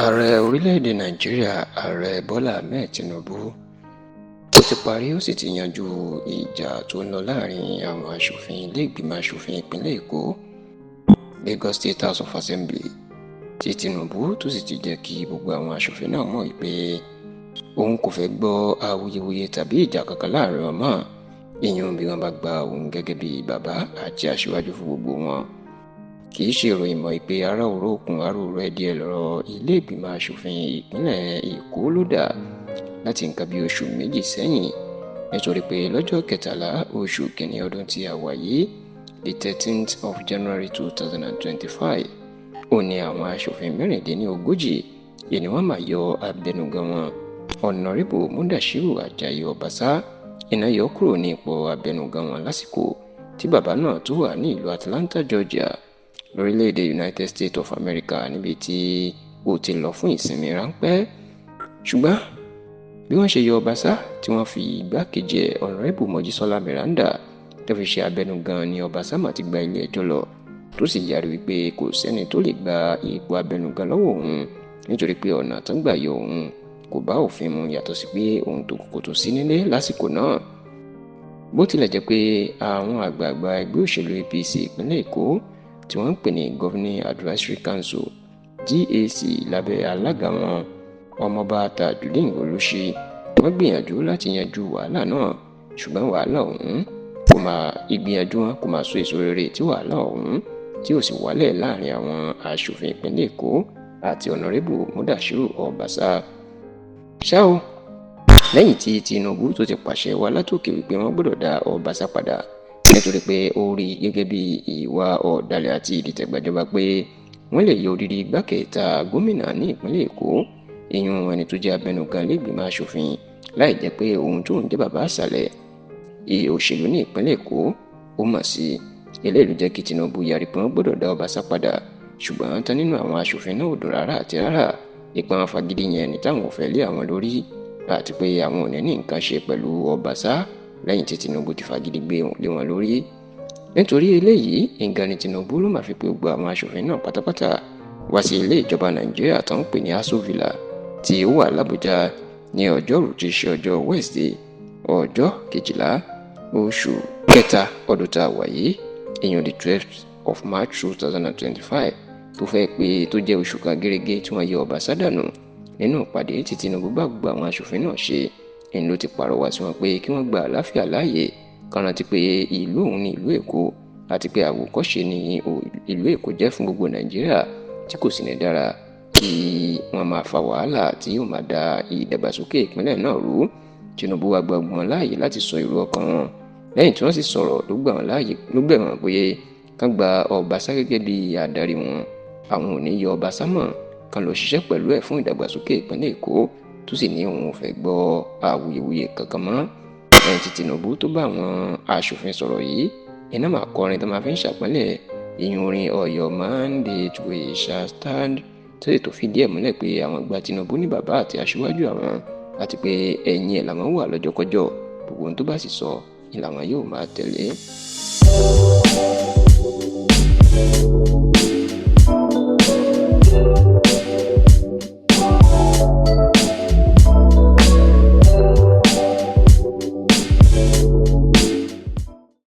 Ààrẹ orílẹ̀-èdè Nàìjíríà Ààrẹ Bọ́lá Ahmed Tinubu ó ti parí ó sì ti yanjú ìjà tó ń lọ láàrin àwọn aṣòfin ilé ìgbìmọ̀ aṣòfin ìpínlẹ̀ Èkó Lagos State House of Assembly tí Tinubu tó sì ti jẹ́ kí gbogbo àwọn aṣòfin náà mọ̀ pé òun kò fẹ́ gbọ́ awuyewuye tàbí ìjà kankan láàrin wọn mọ́ ìyẹn bí wọ́n bá gba òun gẹ́gẹ́ bí bàbá àti aṣíwájú fún gbogbo wọn. Kì í ṣe ìròyìn mọ́ pé ará òró òkun arúurú ẹ̀díẹ̀ lọ́rọ̀ ilé ìgbìmọ̀ aṣòfin ìpínlẹ̀ Èkó ló dà láti nǹkan bí oṣù méjì sẹ́yìn nítorí pé lọ́jọ́ 13 oṣù kìíní ọdún tí a wà yìí the 13th of January 2025 ó ní àwọn aṣòfin mẹ́rìndínlógójì yìí ni wọ́n máa yọ abẹnugan wọn Honorable Mudashiru Ajayi Obasa iná yọ kúrò ní ipò abẹnugan wọn lásìkò tí bàbá náà tó wà ní ìlú Atlanta, Georgia lórílẹ̀‐èdè United States of America níbi tí ó ti lọ fún ìsinmi ráńpẹ́. Ṣùgbọ́n bí wọ́n ṣe yọ Obasa tí wọ́n fi igbákejì ẹ̀ Honorable Mojísọ́lá Miranda tó fi ṣe abẹnugan ni Obasa mà ti gba ilé ẹjọ́ lọ tó sì yarí wípé kò sẹ́ni tó lè gba ipò abẹnugan lọ́wọ́ òun nítorí pé ọ̀nà tó ń gbà yọ òun kò bá òfin mu yàtọ̀ sí pé òun kò tó sí nílé lásìkò náà. Bó tilẹ̀ jẹ́ pé àwọn àgbààgbà ẹgbẹ́ òṣèlú APC ìpínlẹ̀ Èkó tí wọ́n ń pè ní Governing Advisory Council GAC lábẹ́ alága wọn ọmọọba Tajudeen Olúṣí wọ́n gbìyànjú láti yanjú wàhálà náà ṣùgbọ́n wàhálà ọ̀hún ìgbìyànjú wọn kò máa so èso rere tí wàhálà ọ̀hún tí ò sì wálẹ̀ láàrin àwọn aṣòfin ìpínlẹ̀ Èkó àti Honorable Mudashiru Obasa. Ṣá o lẹ́yìn tí Tinubu tó ti pàṣẹ wá látòkè wípé wọ́n gbọ́dọ̀ dá Obasa padà nítorí pé ó rí gẹ́gẹ́ bí ìwà ọ̀dàlẹ̀ àti ìdìtẹ̀gbàjọba pé wọ́n lè yọ odidi igbákẹta gómìnà ní ìpínlẹ̀ Èkó ìyún ẹni tó jẹ́ abẹnugan lẹ́gbìmọ̀ aṣòfin láì jẹ́ pé ohun tó ń jẹ́ bàbá àṣàlẹ̀ òṣèlú ní ìpínlẹ̀ Èkó ó mọ̀ sí eléyìí ló jẹ́ kí Tinubu yarí pé wọ́n gbọ́dọ̀ dá Obasa padà ṣùgbọ́n tán nínú àwọn aṣòfin náà ò dùn rárá àti rárá ìpọn fagídí yẹn ní táwọn ò fẹ́ lé àwọn lórí àti pé àwọn ò ní nǹkan ṣe pẹ̀lú Obasa lẹ́yìn tí Tinubu ti fagídí gbé lé wọn lórí. Nítorí eléyìí nǹkan ni Tinubu ló máa fi pé gbogbo àwọn aṣòfin náà pátápátá wá sí ilé ìjọba Nàìjíríà tó ń pè ní Aso Villa tí ó wà l'Àbújá ní ọjọ́rú tí í ṣe ọjọ́ Wednesday ọjọ́ 12 oṣù kẹta ọdún tá a wà yìí ìyẹn the 12th of March 2025 tó fẹ́ pé tó jẹ́ oṣù kan gẹ́gẹ́ tí wọ́n yọ Obasa dànù nínú ìpàdé tí Tinubu bá gbogbo àwọn aṣòfin náà ṣe ẹni ló ti pàrọwà sí wọn pé kí wọ́n gba àlàáfíà láàyè kan rántí pé ìlú òun ní ìlú Èkó àti pé àwòkọ́ṣe ni ìlú Èkó jẹ́ fún gbogbo Nàìjíríà tí kò sì ní dára kí wọ́n máa fa wàhálà tí yóò máa da ìdàgbàsókè ìpínlẹ̀ náà rú. Tinubu wá gba ọgbọ́n láàyè láti sọ èrò ọkàn wọn lẹ́yìn tí wọ́n sì sọ̀rọ̀ ló gbà wọ́n pé kán gba Obasa gẹ́gẹ́ bí adarí wọn àwọn ò ní yọ Obasa mọ́ kan lọ ṣiṣẹ́ pẹ̀lú ẹ̀ fún ìdàgbàsókè ìpínlẹ̀ Èkó tó sì ní òun ò fẹ́ gbọ́ awuyewuye kankan mọ́. Lẹ́yìn tí Tinubu tó bá àwọn aṣòfin sọ̀rọ̀ yìí iná máa kọrin tó máa fi ń ṣàpọ́nlẹ̀ ìyún orin Ọ̀yọ́ mandate we shall stand tó sì tó fìdí ẹ̀ múlẹ̀ pé àwọn gba Tinubu ní bàbá àti aṣíwájú àwọn àti pé ẹ̀yìn ẹ̀ làwọn wà lọ́jọ́kọ́jọ́ gbogbo ohun tó bá sì sọ ni làwọn yóò máa tẹ̀lé.